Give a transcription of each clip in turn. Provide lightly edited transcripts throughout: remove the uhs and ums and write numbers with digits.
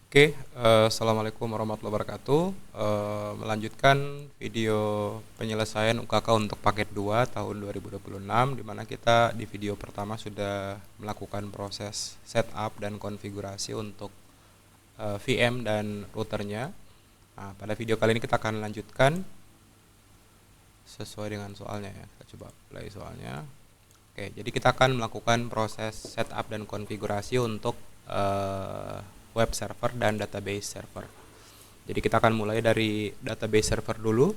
Oke, Assalamualaikum warahmatullahi wabarakatuh. Melanjutkan video penyelesaian UKK untuk paket 2 tahun 2026, di mana kita di video pertama sudah melakukan proses setup dan konfigurasi untuk VM dan routernya. Nah, pada video kali ini kita akan lanjutkan sesuai dengan soalnya ya. Kita coba play soalnya. Oke, jadi kita akan melakukan proses setup dan konfigurasi untuk web server dan database server. Jadi kita akan mulai dari database server dulu.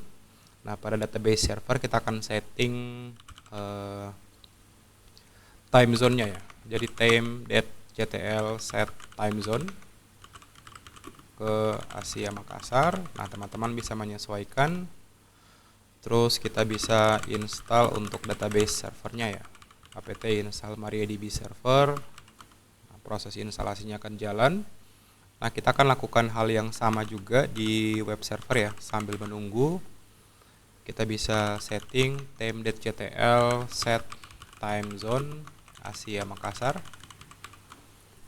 Nah, pada database server kita akan setting time zone-nya ya. Jadi time.ctl set time zone ke Asia Makassar. Nah, teman-teman bisa menyesuaikan. Terus kita bisa install untuk database servernya ya. apt install MariaDB server. Nah, proses instalasinya akan jalan. Nah, kita akan lakukan hal yang sama juga di web server ya. Sambil menunggu, kita bisa setting time.ctl set time zone Asia Makassar.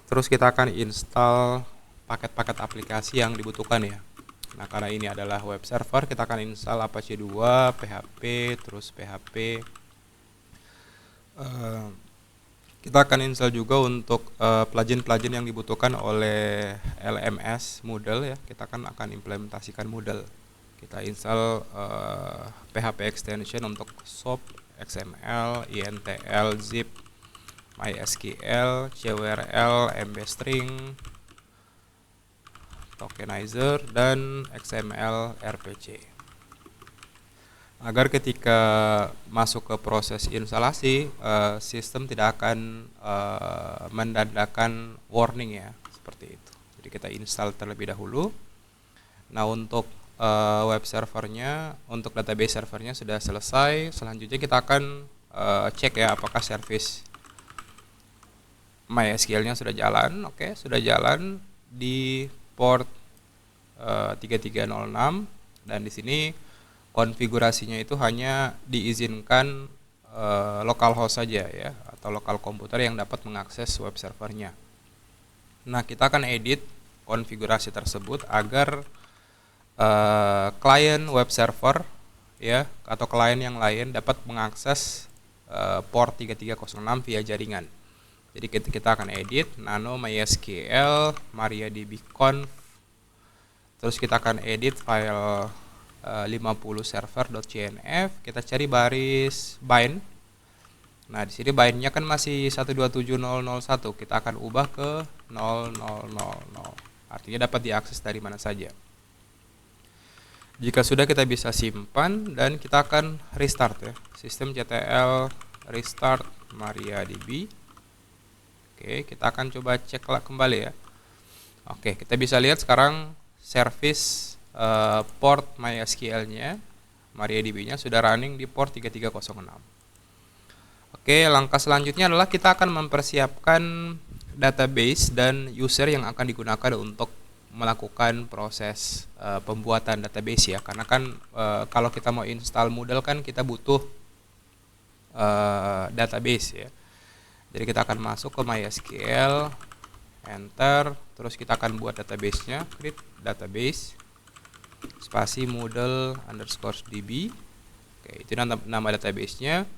Terus kita akan install paket-paket aplikasi yang dibutuhkan ya. Nah, karena ini adalah web server, kita akan install Apache 2, PHP, terus PHP. Kita akan install juga untuk plugin-plugin yang dibutuhkan oleh LMS Moodle ya. Kita akan implementasikan Moodle. Kita install PHP extension untuk SOAP, XML, INTL, Zip, MySQL, CWRL, MBString, Tokenizer, dan XML RPC. Agar ketika masuk ke proses instalasi, sistem tidak akan mendadak warning ya, seperti itu. Jadi kita install terlebih dahulu. Nah, untuk web servernya, untuk database servernya sudah selesai. Selanjutnya kita akan cek ya apakah service MySQL-nya sudah jalan. Oke, sudah jalan di port 3306, dan di sini konfigurasinya itu hanya diizinkan localhost saja ya, atau lokal komputer yang dapat mengakses web servernya. Nah, kita akan edit konfigurasi tersebut agar klien web server ya atau klien yang lain dapat mengakses port 3306 via jaringan. Jadi kita akan edit nano mysql mariadb-conf. Terus kita akan edit file 50 server.cnf. Kita cari baris bind. Nah, di sini bindnya kan masih 127.0.0.1. Kita akan ubah ke 0.0.0.0. Artinya dapat diakses dari mana saja. Jika sudah, kita bisa simpan dan kita akan restart ya. Sistem CTL restart MariaDB. Oke, kita akan coba cek kembali ya. Oke, kita bisa lihat sekarang service port MySQL-nya, MariaDB-nya sudah running di port 3306. Oke, langkah selanjutnya adalah kita akan mempersiapkan database dan user yang akan digunakan untuk melakukan proses pembuatan database ya. Karena kan kalau kita mau install Moodle kan kita butuh database ya. Jadi kita akan masuk ke MySQL, enter, terus kita akan buat database-nya, create database, spasi Moodle _db. Oke, itu nama database-nya.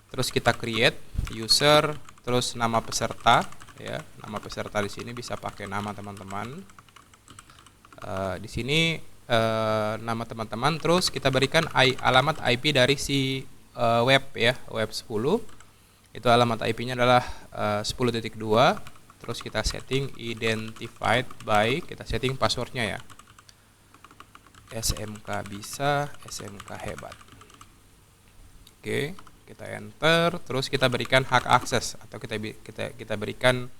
Terus kita create user, terus nama peserta ya. Nama peserta di sini bisa pakai nama teman-teman. Di sini nama teman-teman, terus kita berikan alamat IP dari si web ya, web 10. Itu alamat IP-nya adalah 10.2. Terus kita setting identified by, kita setting passwordnya ya, SMK bisa, SMK hebat. Oke, kita enter. Terus kita berikan hak akses atau kita berikan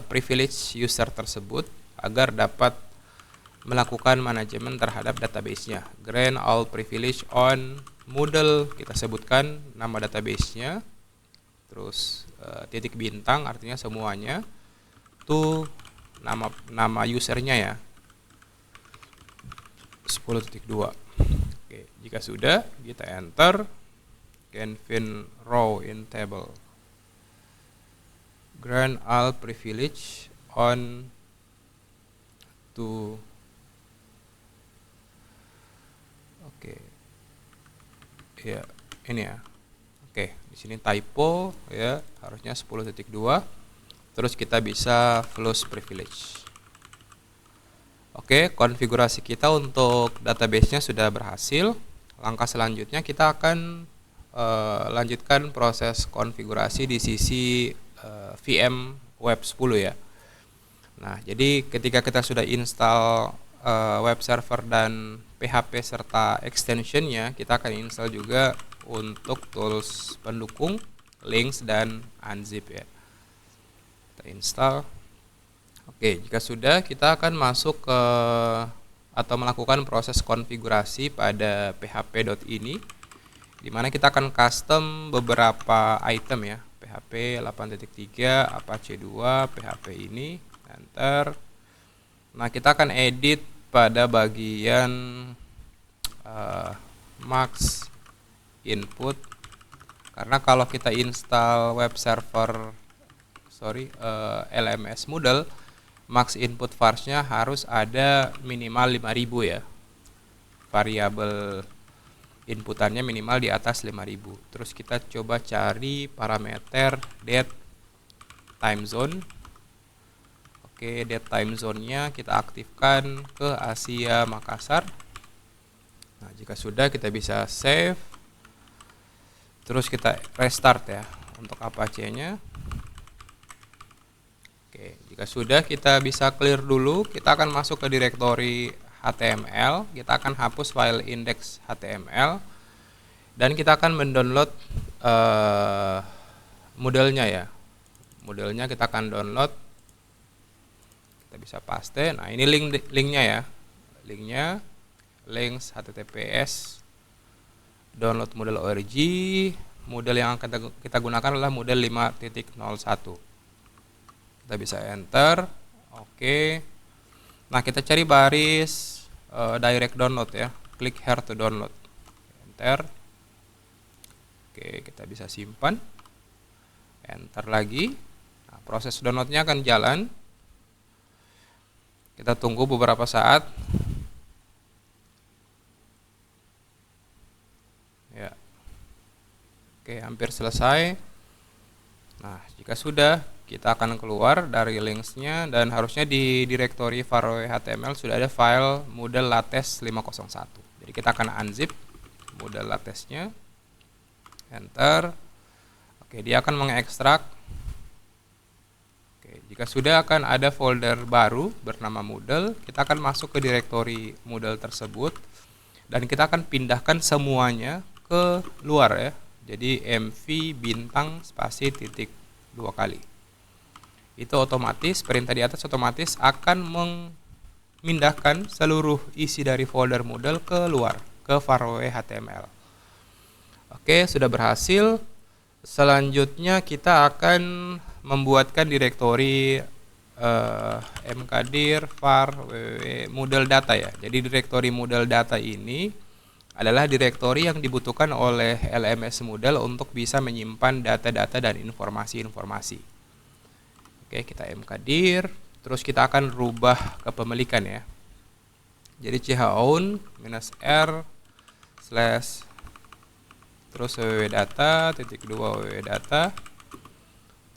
privilege user tersebut agar dapat melakukan manajemen terhadap database-nya. Grant all privilege on Moodle, kita sebutkan nama database-nya. Terus titik bintang artinya semuanya. Tuh nama usernya ya, 10.2. Oke, jika sudah, kita enter. Canvin row in table. Grant all privilege on to oke ya ini ya. Oke, di sini typo ya, harusnya 10.2. Terus kita bisa flush privilege. Oke, konfigurasi kita untuk database-nya sudah berhasil. Langkah selanjutnya kita akan lanjutkan proses konfigurasi di sisi VM Web 10 ya. Nah, jadi ketika kita sudah install web server dan PHP serta extensionnya, kita akan install juga untuk tools pendukung, links, dan unzip ya. Kita install. Oke, jika sudah, kita akan masuk ke atau melakukan proses konfigurasi pada php.ini, di mana kita akan custom beberapa item ya, PHP 8.3, Apache 2, PHP ini, enter. Nah, kita akan edit pada bagian max input, karena kalau kita install web server LMS Moodle, max input varsnya harus ada minimal 5000 ya, variabel inputannya minimal di atas 5000. Terus kita coba cari parameter date time zone. Oke, date time zone-nya kita aktifkan ke Asia Makassar. Nah, jika sudah, kita bisa save. Terus kita restart ya untuk Apache-nya. Oke, jika sudah, kita bisa clear dulu. Kita akan masuk ke direktori HTML. Kita akan hapus file index HTML dan kita akan mendownload modelnya ya. Modelnya kita akan download. Kita bisa paste. Nah, ini linknya ya. Linknya links https download model org. Model yang akan kita gunakan adalah model 5.01. Kita bisa enter. Oke. Nah, kita cari baris direct download ya. Klik here to download. Enter. Oke, kita bisa simpan. Enter lagi. Nah, proses downloadnya akan jalan. Kita tunggu beberapa saat. Ya. Oke, hampir selesai. Nah, jika sudah, kita akan keluar dari linksnya dan harusnya di direktori Faroe HTML sudah ada file model lattes 501. Jadi kita akan unzip model lattesnya. Enter. Oke, dia akan mengekstrak. Oke, jika sudah, akan ada folder baru bernama model. Kita akan masuk ke direktori model tersebut dan kita akan pindahkan semuanya ke luar ya. Jadi mv bintang spasi titik 2 kali. Itu otomatis, perintah di atas otomatis akan memindahkan seluruh isi dari folder model ke luar, ke Faroe HTML. Oke, sudah berhasil. Selanjutnya kita akan membuatkan direktori mkdir var www model data ya. Jadi direktori model data ini adalah direktori yang dibutuhkan oleh LMS Moodle untuk bisa menyimpan data-data dan informasi-informasi. Oke, kita mkdir, terus kita akan rubah kepemilikan ya. Jadi chown -r slash terus www.data titik 2 www.data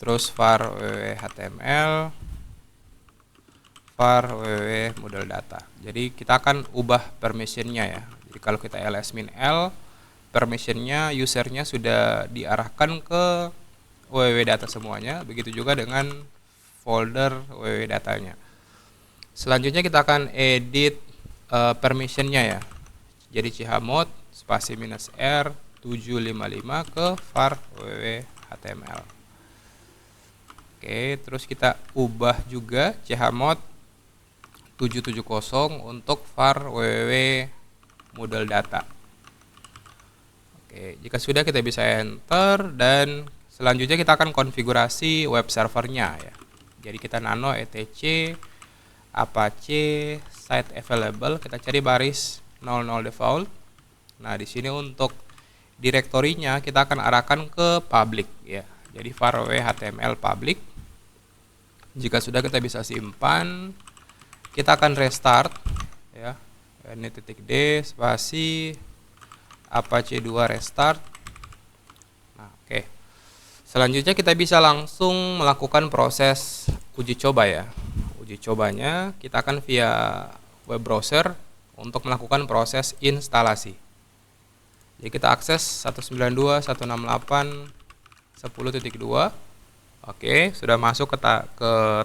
terus var www.html var www model data. Jadi kita akan ubah permissionnya ya. Jadi kalau kita ls-l, permissionnya usernya sudah diarahkan ke www.data semuanya. Begitu juga dengan folder www.datanya. Selanjutnya kita akan edit permissionnya ya. Jadi chmod spasi -r 755 ke var www.html. Oke, terus kita ubah juga chmod 770 untuk var www model data. Oke, jika sudah, kita bisa enter dan selanjutnya kita akan konfigurasi web servernya ya. Jadi kita nano etc apache site available, kita cari baris 00 default. Nah, di sini untuk direktorinya kita akan arahkan ke public ya. Jadi var html public. Jika sudah, kita bisa simpan. kita akan restart ya. Ini titik D spasi Apache 2 restart. Nah, oke. Selanjutnya kita bisa langsung melakukan proses uji coba ya. Uji cobanya kita akan via web browser untuk melakukan proses instalasi. Jadi kita akses 192.168.10.2. Oke, sudah masuk ke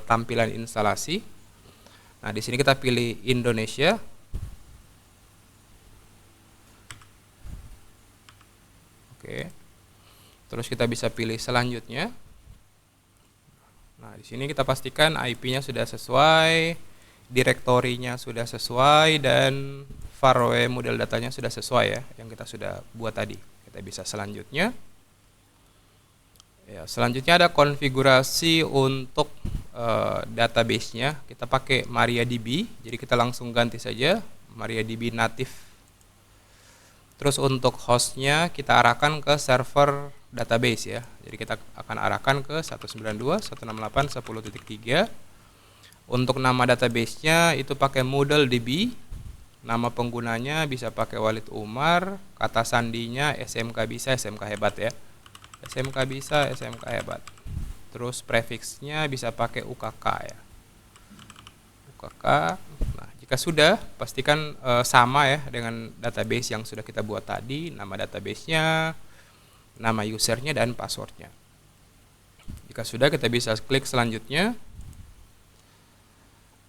tampilan instalasi. Nah, di sini kita pilih Indonesia. Oke. Terus kita bisa pilih selanjutnya. Nah, di sini kita pastikan IP-nya sudah sesuai, direktorinya sudah sesuai, dan faraway model datanya sudah sesuai ya, yang kita sudah buat tadi. Kita bisa selanjutnya. Ya, selanjutnya ada konfigurasi untuk database-nya. Kita pakai MariaDB, jadi kita langsung ganti saja MariaDB native. Terus untuk hostnya kita arahkan ke server database ya. Jadi kita akan arahkan ke 192.168.10.3. Untuk nama database-nya itu pakai MoodleDB. Nama penggunanya bisa pakai Walid Umar, kata sandinya SMK bisa, SMK hebat ya. SMK bisa, SMK hebat. Terus prefixnya bisa pakai UKK ya. UKK. Nah, jika sudah, pastikan sama ya dengan database yang sudah kita buat tadi, nama database-nya, nama usernya, dan passwordnya. Jika sudah, kita bisa klik selanjutnya.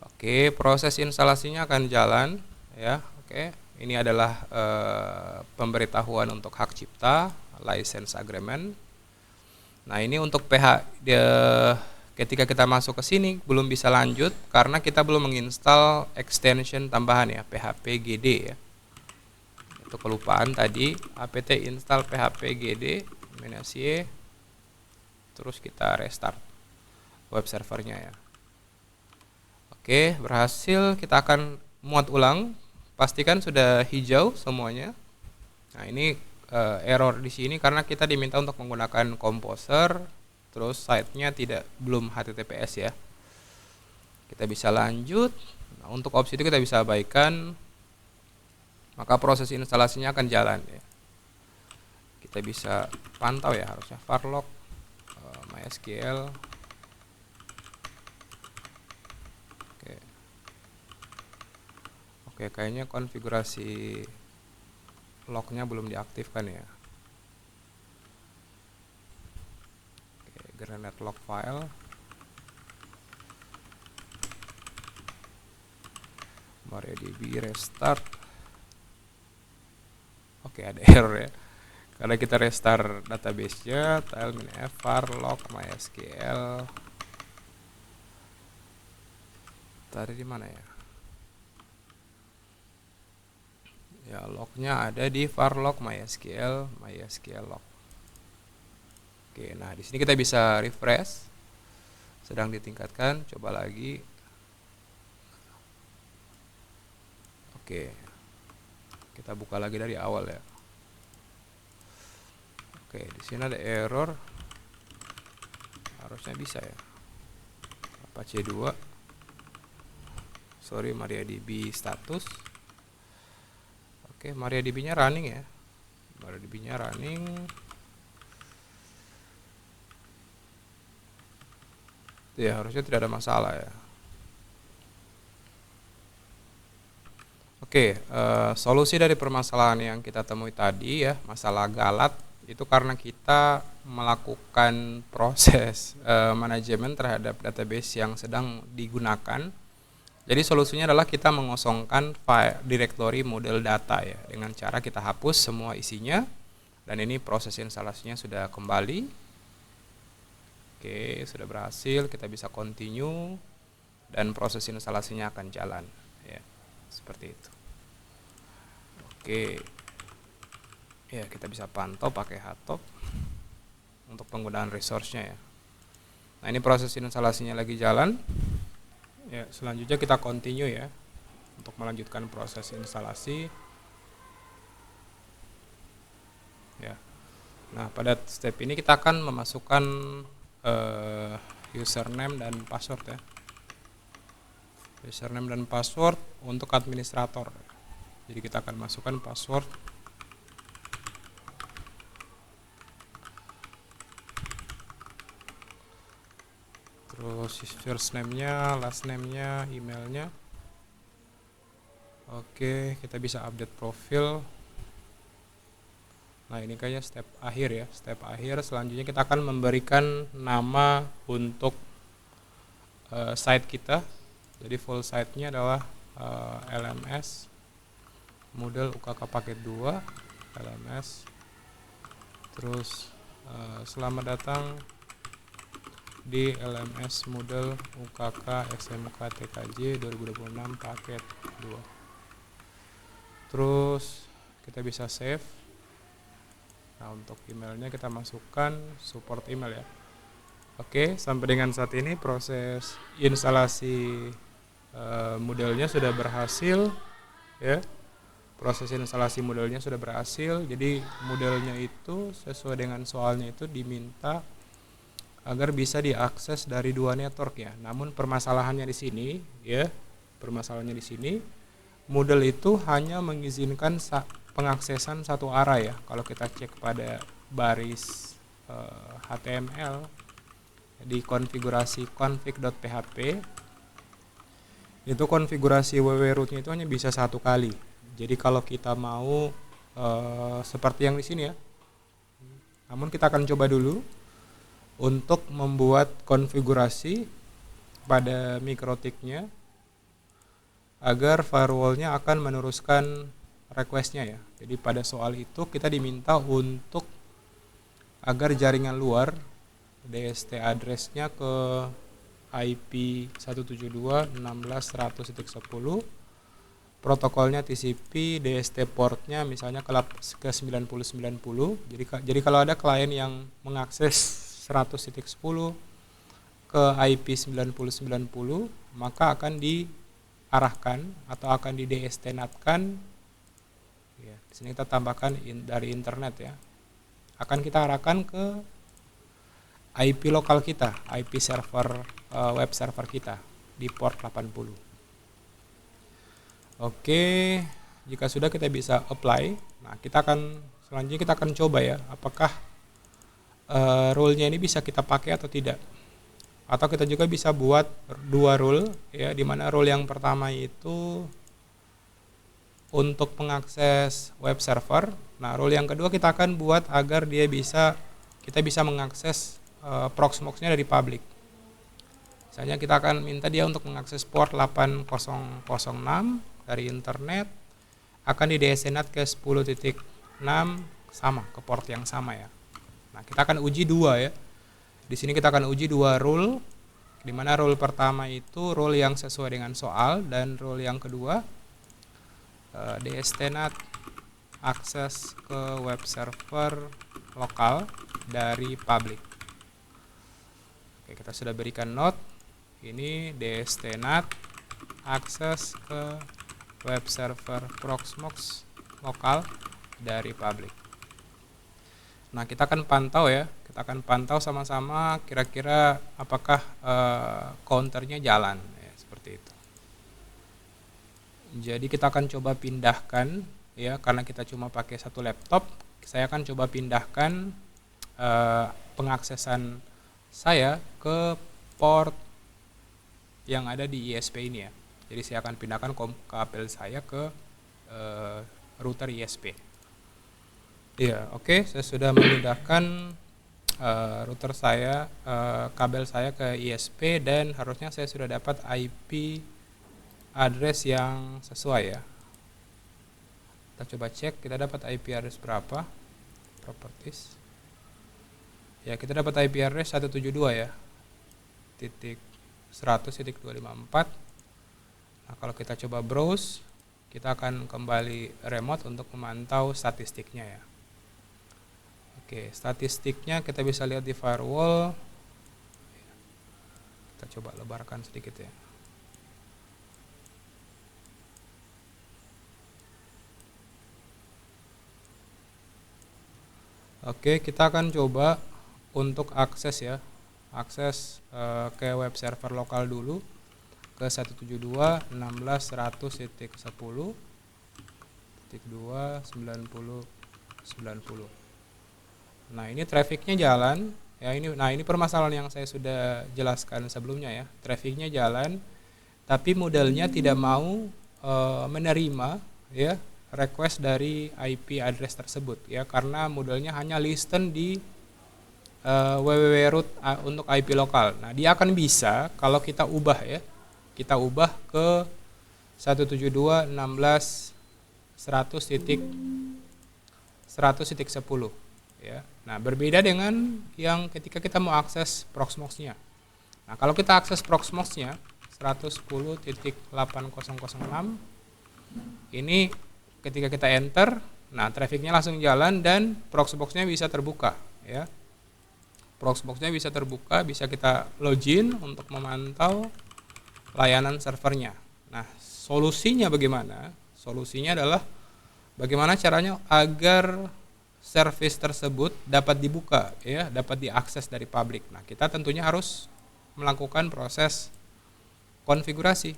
Oke, proses instalasinya akan jalan ya. Oke, ini adalah pemberitahuan untuk hak cipta, license agreement. Nah, ini untuk ketika kita masuk ke sini belum bisa lanjut karena kita belum menginstal extension tambahan ya, phpgd ya. Itu kelupaan tadi, apt install phpgd -y, terus kita restart web servernya ya. Oke, berhasil. Kita akan muat ulang. Pastikan sudah hijau semuanya. Nah, ini error di sini karena kita diminta untuk menggunakan Composer, terus site-nya belum HTTPS ya. Kita bisa lanjut. Nah, untuk opsi itu kita bisa abaikan, maka proses instalasinya akan jalan ya. Kita bisa pantau ya, harusnya varlog MySQL. Oke, kayaknya konfigurasi lognya belum diaktifkan ya. Oke, granat log file. MariaDB restart. Oke, ada error ya. Karena kita restart database-nya, tile-f varlog MySQL. Tadi di mana ya? Ya, lognya ada di varlog MySQL log. Oke, nah di sini kita bisa refresh. Sedang ditingkatkan, coba lagi. Oke. Kita buka lagi dari awal ya. Oke, di sini ada error. Harusnya bisa ya. Apache 2. Sorry, MariaDB status. Oke, MariaDB-nya running ya. MariaDB-nya running. Ya, harusnya tidak ada masalah ya. Oke, solusi dari permasalahan yang kita temui tadi ya, masalah galat, itu karena kita melakukan proses manajemen terhadap database yang sedang digunakan. Jadi solusinya adalah kita mengosongkan file directory model data ya, dengan cara kita hapus semua isinya, dan ini proses instalasinya sudah kembali. Oke, sudah berhasil. Kita bisa continue dan proses instalasinya akan jalan ya, seperti itu. Oke, ya kita bisa pantau pakai httop untuk penggunaan resource-nya ya. Nah, ini proses instalasinya lagi jalan. Ya, selanjutnya kita continue ya untuk melanjutkan proses instalasi. Ya. Nah, pada step ini kita akan memasukkan username dan password ya. username dan password untuk administrator. Jadi kita akan masukkan password. Terus first name-nya, last name-nya, emailnya. Oke, kita bisa update profil. Nah, ini kayaknya step akhir ya. Step akhir selanjutnya kita akan memberikan nama untuk site kita. Jadi full site-nya adalah LMS Moodle UKK paket 2 LMS. Terus selamat datang di LMS Moodle UKK SMK TKJ 2026 paket 2. Terus kita bisa save. Nah, untuk emailnya kita masukkan support email ya. Oke, sampai dengan saat ini proses instalasi modelnya sudah berhasil ya. Proses instalasi modelnya sudah berhasil. Jadi modelnya itu sesuai dengan soalnya itu diminta agar bisa diakses dari 2 network ya. Namun permasalahannya di sini ya. Permasalahannya di sini Moodle itu hanya mengizinkan pengaksesan satu arah ya. Kalau kita cek pada baris HTML di konfigurasi config.php itu konfigurasi www-root-nya itu hanya bisa 1 kali. Jadi kalau kita mau seperti yang di sini ya. Namun kita akan coba dulu untuk membuat konfigurasi pada mikrotik-nya agar firewall-nya akan meneruskan request-nya ya. Jadi pada soal itu kita diminta untuk agar jaringan luar DST address-nya ke IP 172.16.100.10, protokolnya TCP, DST port-nya misalnya ke 9090. Jadi kalau ada klien yang mengakses 100.10 ke IP 9090, maka akan diarahkan atau akan di DST NAT-kan ya. Di sini kita tambahkan dari internet ya. Akan kita arahkan ke IP lokal kita, IP server web server kita di port 80. Oke, jika sudah kita bisa apply. Nah, selanjutnya kita akan coba ya, apakah rule-nya ini bisa kita pakai atau tidak. Atau kita juga bisa buat 2 rule ya, di mana rule yang pertama itu untuk mengakses web server. Nah, rule yang kedua kita akan buat agar kita bisa mengakses proxmox-nya dari public. Misalnya kita akan minta dia untuk mengakses port 8006 dari internet, akan di DSNAT ke 10.6 sama, ke port yang sama ya. Nah, kita akan uji 2 ya. Di sini kita akan uji 2 rule, di mana rule pertama itu rule yang sesuai dengan soal, dan rule yang kedua DSNAT akses ke web server lokal dari public. Oke, kita sudah berikan note. Ini DSNAT akses ke web server proxmox lokal dari public. Nah, kita akan pantau ya. Kita akan pantau sama-sama kira-kira apakah counternya jalan ya, seperti itu. Jadi kita akan coba pindahkan ya, karena kita cuma pakai 1 laptop, saya akan coba pindahkan pengaksesan saya ke port yang ada di ISP ini ya. Jadi saya akan pindahkan kabel saya ke router ISP. Ya, oke, saya sudah memindahkan router saya, kabel saya ke ISP, dan harusnya saya sudah dapat IP address yang sesuai ya. Kita coba cek, kita dapat IP address berapa? Properties. Ya, kita dapat IP address 172 ya. Titik 100.254. Nah, kalau kita coba browse, kita akan kembali remote untuk memantau statistiknya ya. Oke, statistiknya kita bisa lihat di firewall. Kita coba lebarkan sedikit ya. Oke, kita akan coba untuk akses ya. Akses ke web server lokal dulu. ke 172.16.10.2.90.90. Nah, ini trafficnya jalan ya, ini permasalahan yang saya sudah jelaskan sebelumnya ya. Trafficnya jalan, tapi modelnya tidak mau menerima ya request dari IP address tersebut ya, karena modelnya hanya listen di www root untuk IP lokal. Nah, dia akan bisa kalau kita ubah ya. Kita ubah ke 172.16.100.100.10 ya. Nah, berbeda dengan yang ketika kita mau akses Proxmox-nya. Nah, kalau kita akses Proxmox-nya 110.8006, ini ketika kita enter, nah trafficnya langsung jalan dan Proxmox-nya bisa terbuka ya. Proxmox-nya bisa terbuka, bisa kita login untuk memantau layanan servernya. Nah, solusinya bagaimana? Solusinya adalah bagaimana caranya agar service tersebut dapat dibuka ya, dapat diakses dari publik. Nah, kita tentunya harus melakukan proses konfigurasi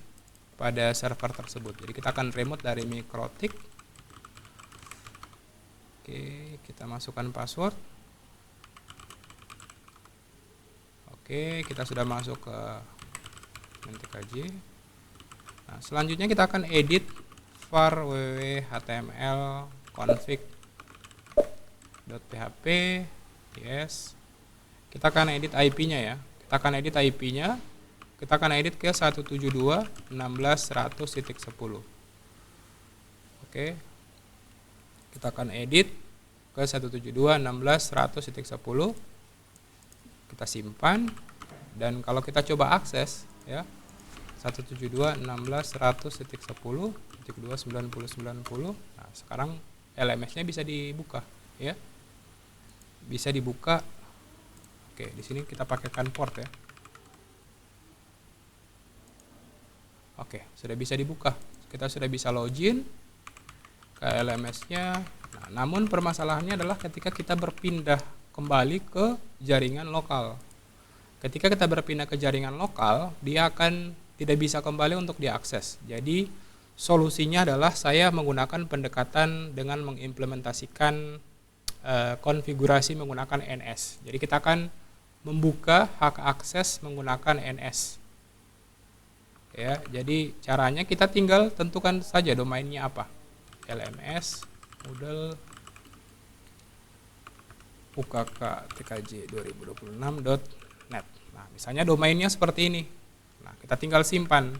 pada server tersebut. Jadi kita akan remote dari MikroTik. Oke, kita masukkan password. Oke, kita sudah masuk ke MikroTik. Nah, selanjutnya kita akan edit var www.html config.php. Yes. Kita akan edit IP-nya ya. Kita akan edit IP-nya. Kita akan edit ke 172.16.100.10. Oke. Kita akan edit ke 172.16.100.10. Kita simpan, dan kalau kita coba akses ya 172.16.100.10.2.90.90. Nah, sekarang LMS-nya bisa dibuka ya. Bisa dibuka. Oke, di sini kita pakaikan port ya. Oke, sudah bisa dibuka. Kita sudah bisa login ke LMS-nya. Nah, namun permasalahannya adalah ketika kita berpindah kembali ke jaringan lokal. Ketika kita berpindah ke jaringan lokal, dia akan tidak bisa kembali untuk diakses. Jadi solusinya adalah saya menggunakan pendekatan dengan mengimplementasikan konfigurasi menggunakan NS. Jadi kita akan membuka hak akses menggunakan NS. Ya, jadi caranya kita tinggal tentukan saja domainnya apa. LMS Moodle ukk.tkj2026.net. Nah, misalnya domainnya seperti ini. Nah, kita tinggal simpan.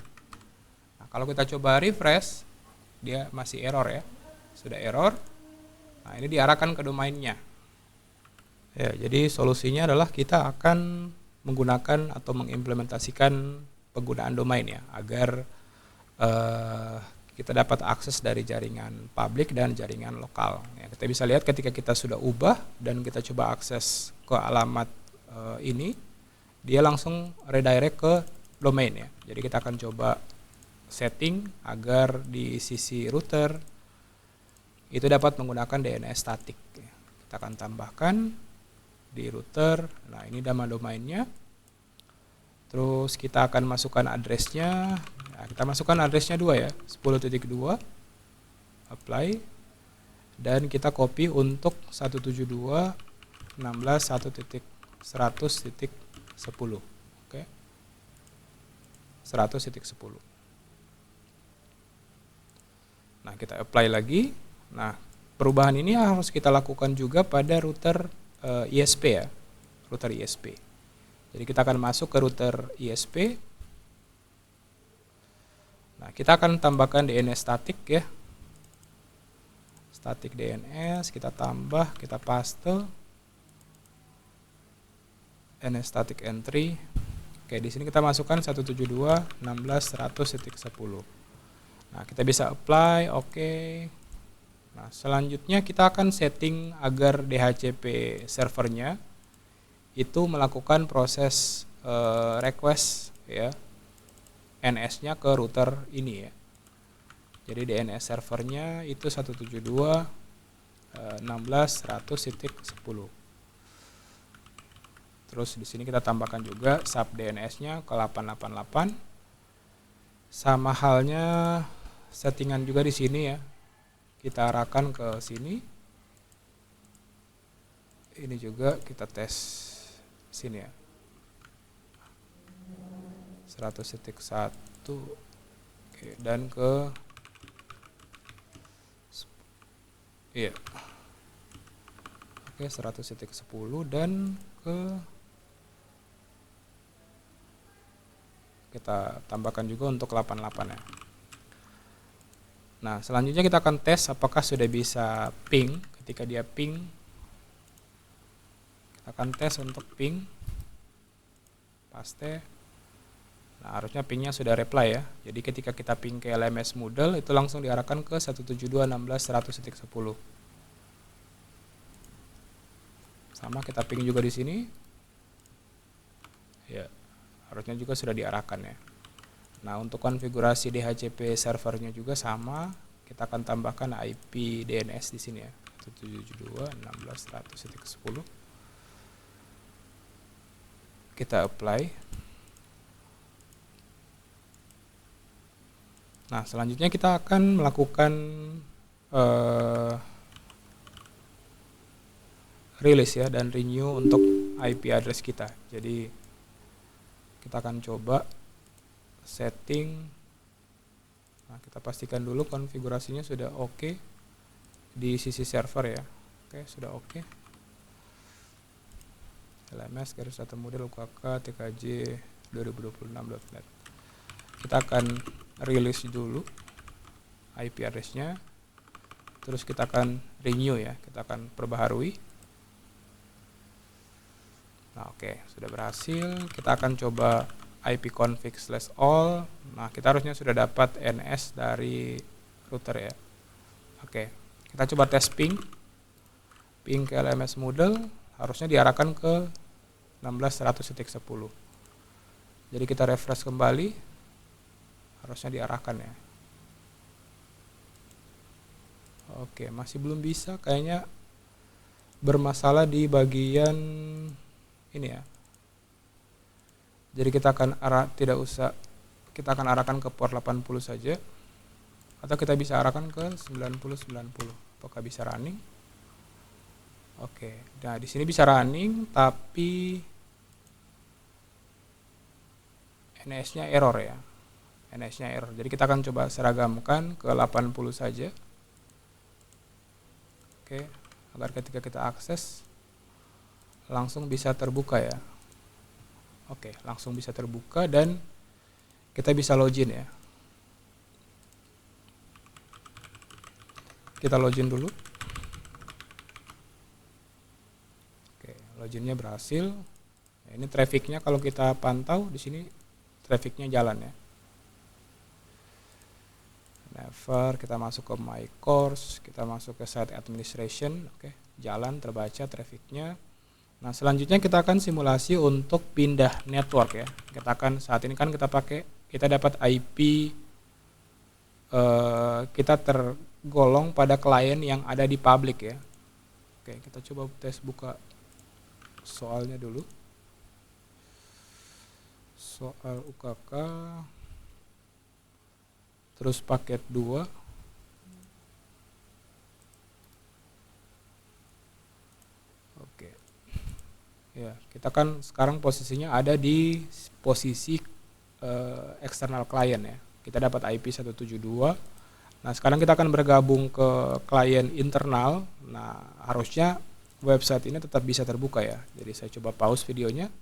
Nah, kalau kita coba refresh, dia masih error ya. Sudah error. Nah, ini diarahkan ke domainnya. Ya, jadi solusinya adalah kita akan menggunakan atau mengimplementasikan penggunaan domain ya, agar kita dapat akses dari jaringan publik dan jaringan lokal. Ya, kita bisa lihat ketika kita sudah ubah dan kita coba akses ke alamat ini, dia langsung redirect ke domain ya. Jadi kita akan coba setting agar di sisi router itu dapat menggunakan DNS statik. Kita akan tambahkan di router. Nah, ini nama domainnya. Terus kita akan masukkan addressnya. Nah, kita masukkan addressnya 2 ya, 10.2, apply, dan kita copy untuk 172.16.100.10. Oke. 100.10. Nah, kita apply lagi. Nah, perubahan ini harus kita lakukan juga pada router ISP ya, router ISP. Jadi kita akan masuk ke router ISP. Nah, kita akan tambahkan DNS statik ya. Statik DNS, kita tambah, kita paste. DNS static entry. Oke, di sini kita masukkan 172.16.100.10. Nah, kita bisa apply, oke. Nah, selanjutnya kita akan setting agar DHCP servernya itu melakukan proses request ya, NS-nya ke router ini ya. Jadi DNS servernya itu 172.16.100.10. Terus di sini kita tambahkan juga sub DNS-nya ke 888. Sama halnya settingan juga di sini ya. Kita arahkan ke sini. Ini juga kita tes sini ya. 100.1. Oke, dan ke iya. Oke, 100.10 dan ke kita tambahkan juga untuk 88 ya. Nah, selanjutnya kita akan tes apakah sudah bisa ping. Ketika dia ping, kita akan tes untuk ping. Paste. Nah, harusnya pingnya sudah reply ya. Jadi ketika kita ping ke LMS Moodle itu langsung diarahkan ke 172.16.100.10. Sama kita ping juga di sini. Ya, harusnya juga sudah diarahkan ya. Nah, untuk konfigurasi DHCP servernya juga sama. Kita akan tambahkan IP DNS di sini ya. 172.16.100.10. Kita apply. Nah, selanjutnya kita akan melakukan release ya dan renew untuk IP address kita. Jadi kita akan coba setting. Nah, kita pastikan dulu konfigurasinya sudah oke di sisi server ya. Oke, sudah oke. LMS garis data model UKK TKJ 2026.net. Kita akan release dulu IP address-nya. Terus kita akan renew ya, kita akan perbaharui. Nah, oke, sudah berhasil. Kita akan coba ipconfig/all. Nah, kita harusnya sudah dapat NS dari router ya. Oke, kita coba tes ping. Ping ke LMS Moodle harusnya diarahkan ke 16.100.10. Jadi kita refresh kembali. Harusnya diarahkan ya. Oke, masih belum bisa, kayaknya bermasalah di bagian ini ya. Jadi kita akan kita akan arahkan ke port 80 saja, atau kita bisa arahkan ke 90. Apakah bisa running? Oke, nah di sini bisa running tapi NS-nya error ya. NS-nya error. Jadi kita akan coba seragamkan ke 80 saja. Oke, agar ketika kita akses langsung bisa terbuka ya. Oke, langsung bisa terbuka dan kita bisa login ya. Kita login dulu. Oke, loginnya berhasil. Nah, ini trafficnya kalau kita pantau di sini trafficnya jalan ya. Never, kita masuk ke my course, kita masuk ke site administration, oke, jalan terbaca trafficnya. Nah, selanjutnya kita akan simulasi untuk pindah network ya. Kita akan saat ini kan kita dapat IP, kita tergolong pada klien yang ada di public ya. Oke, kita coba tes buka soalnya dulu. Soal UKK. Terus paket 2. Oke. Ya, kita kan sekarang posisinya ada di posisi eksternal klien ya. Kita dapat IP 172. Nah, sekarang kita akan bergabung ke klien internal. Nah, harusnya website ini tetap bisa terbuka ya. Jadi saya coba pause videonya.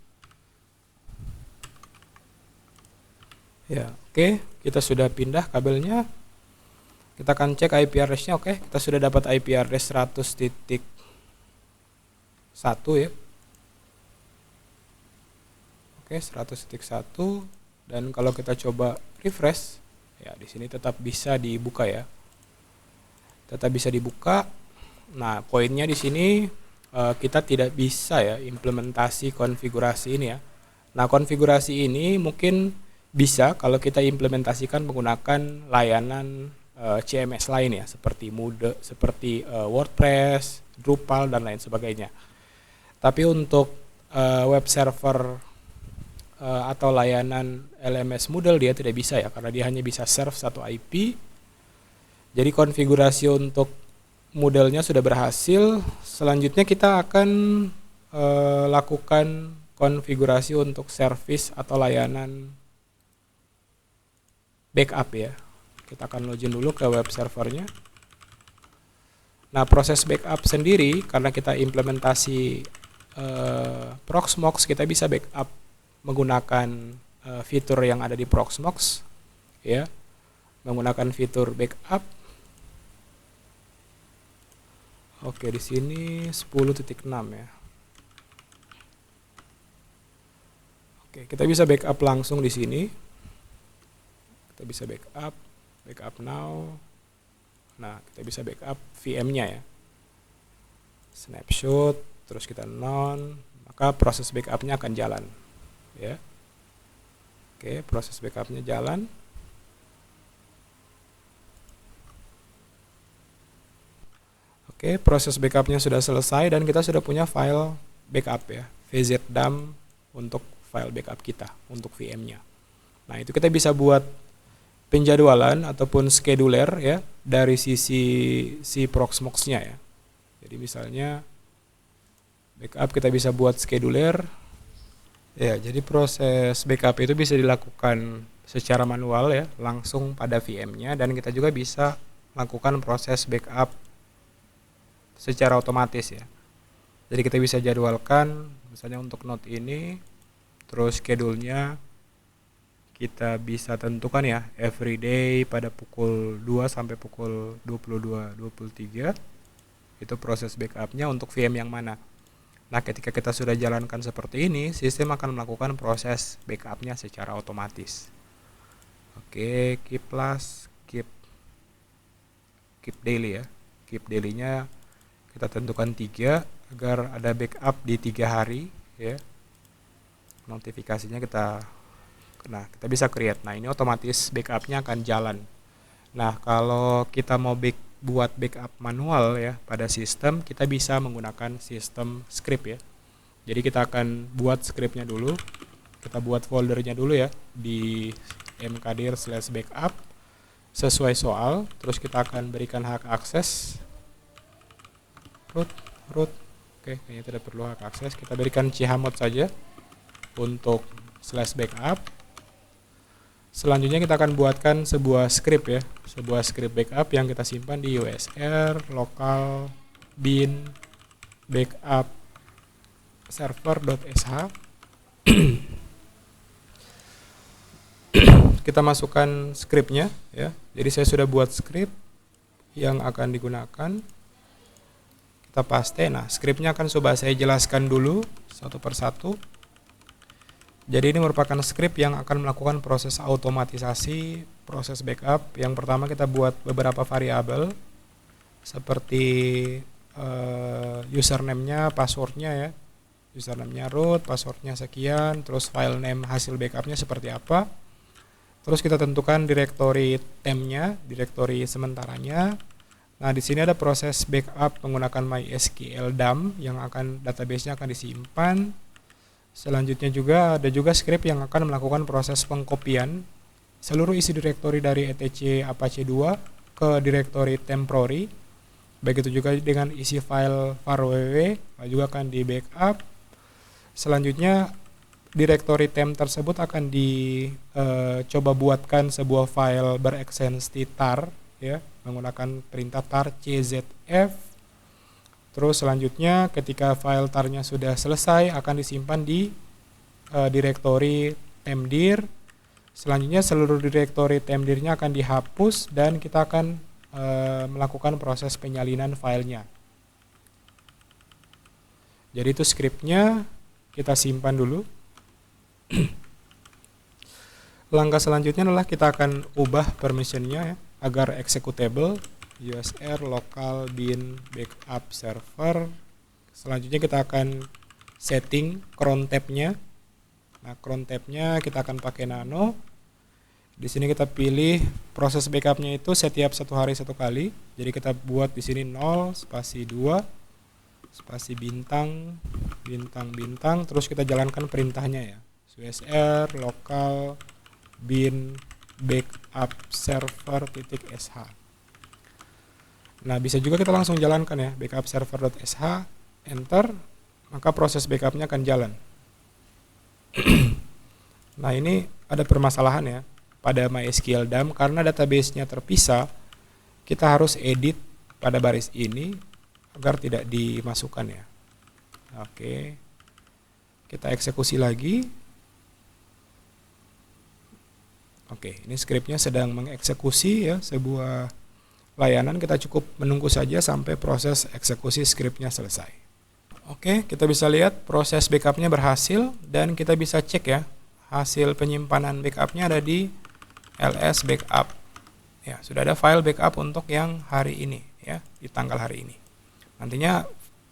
Ya, oke, kita sudah pindah kabelnya. Kita akan cek IP address-nya. Oke, kita sudah dapat IP address 100.1 ya. Oke, 100.1 dan kalau kita coba refresh, ya di sini tetap bisa dibuka ya. Tetap bisa dibuka. Nah, poinnya di sini kita tidak bisa ya implementasi konfigurasi ini ya. Nah, konfigurasi ini mungkin bisa kalau kita implementasikan menggunakan layanan CMS lain ya, seperti Moodle, seperti WordPress, Drupal dan lain sebagainya. Tapi untuk web server atau layanan LMS Moodle dia tidak bisa ya, karena dia hanya bisa serve satu IP. Jadi konfigurasi untuk Moodle-nya sudah berhasil. Selanjutnya kita akan lakukan konfigurasi untuk service atau layanan backup ya. Kita akan login dulu ke web servernya. Nah, proses backup sendiri karena kita implementasi Proxmox, kita bisa backup menggunakan fitur yang ada di Proxmox ya. Menggunakan fitur backup. Oke, di sini 10.6 ya. Oke, kita bisa backup langsung di sini. Kita bisa backup now. Nah, kita bisa backup VM-nya ya. Snapshot, terus kita none, maka proses backup-nya akan jalan ya. Oke, proses backup-nya jalan. Oke, proses backup-nya sudah selesai dan kita sudah punya file backup ya, vzdump untuk file backup kita untuk VM-nya. Nah, itu kita bisa buat penjadwalan ataupun scheduler ya dari sisi si Proxmox-nya ya. Jadi misalnya backup kita bisa buat scheduler. Ya, jadi proses backup itu bisa dilakukan secara manual ya, langsung pada VM-nya, dan kita juga bisa melakukan proses backup secara otomatis ya. Jadi kita bisa jadwalkan misalnya untuk node ini, terus schedule-nya kita bisa tentukan ya everyday pada pukul 2 sampai pukul 22.23. Itu proses backup-nya untuk VM yang mana. Nah, ketika kita sudah jalankan seperti ini, sistem akan melakukan proses backup-nya secara otomatis. Oke, keep last, keep daily ya. Keep daily-nya kita tentukan 3 agar ada backup di 3 hari ya. Notifikasinya kita bisa create. Nah, ini otomatis backup-nya akan jalan. Nah, kalau kita mau buat backup manual ya pada sistem, kita bisa menggunakan sistem script ya. Jadi kita akan buat scriptnya dulu. Kita buat foldernya dulu ya di mkdir/backup sesuai soal. Terus kita akan berikan hak akses root. Oke, kayaknya tidak perlu hak akses. Kita berikan chmod saja untuk /backup. Selanjutnya kita akan buatkan sebuah script ya, sebuah script backup yang kita simpan di usr local bin backup server.sh. Kita masukkan scriptnya ya. Jadi saya sudah buat script yang akan digunakan. Kita paste. Nah, scriptnya akan coba saya jelaskan dulu satu persatu. Jadi ini merupakan script yang akan melakukan proses otomatisasi proses backup. Yang pertama kita buat beberapa variabel seperti username-nya, password-nya ya. Username-nya root, password-nya sekian, terus file name hasil backup-nya seperti apa. Terus kita tentukan directory temp-nya, directory sementaranya. Nah, di sini ada proses backup menggunakan MySQL dump yang akan database-nya akan disimpan. Selanjutnya ada juga script yang akan melakukan proses pengkopian seluruh isi direktori dari etc apache 2 ke direktori temporary. Begitu juga dengan isi file var.ww juga akan di backup. Selanjutnya direktori temp tersebut akan dicoba buatkan sebuah file berekstensi tar ya, menggunakan perintah tar czf. Terus selanjutnya ketika file tar-nya sudah selesai akan disimpan di direktori temdir. Selanjutnya seluruh direktori temdirnya akan dihapus dan kita akan melakukan proses penyalinan filenya. Jadi itu scriptnya, kita simpan dulu. Langkah selanjutnya adalah kita akan ubah permissionnya ya, agar executable. usr local bin backup server. Selanjutnya kita akan setting cron tab-nya. Nah, cron tab-nya kita akan pakai nano. Di sini kita pilih proses backup-nya itu setiap 1 hari 1 kali. Jadi kita buat di sini 0 spasi 2 spasi bintang bintang bintang, terus kita jalankan perintahnya ya. usr lokal bin backup server.sh. Nah, bisa juga kita langsung jalankan ya, backup server.sh, enter, maka proses backupnya akan jalan. Nah, ini ada permasalahan ya pada MySQL DAM, karena database-nya terpisah, kita harus edit pada baris ini agar tidak dimasukkan ya. Oke, kita eksekusi lagi. Oke, ini skripnya sedang mengeksekusi ya sebuah layanan. Kita cukup menunggu saja sampai proses eksekusi skripnya selesai. Oke, kita bisa lihat proses backupnya berhasil, dan kita bisa cek ya hasil penyimpanan backupnya ada di ls backup. Ya, sudah ada file backup untuk yang hari ini ya, di tanggal hari ini. Nantinya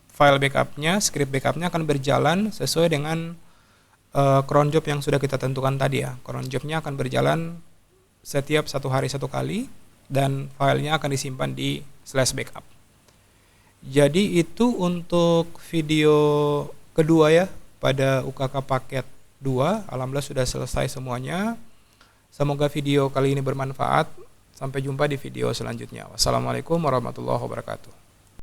file backupnya, script backupnya akan berjalan sesuai dengan cron job yang sudah kita tentukan tadi ya. Cron jobnya akan berjalan setiap 1 hari 1 kali, dan filenya akan disimpan di /backup. Jadi itu untuk video kedua ya pada UKK paket 2. Alhamdulillah sudah selesai semuanya. Semoga video kali ini bermanfaat. Sampai jumpa di video selanjutnya. Wassalamualaikum warahmatullahi wabarakatuh.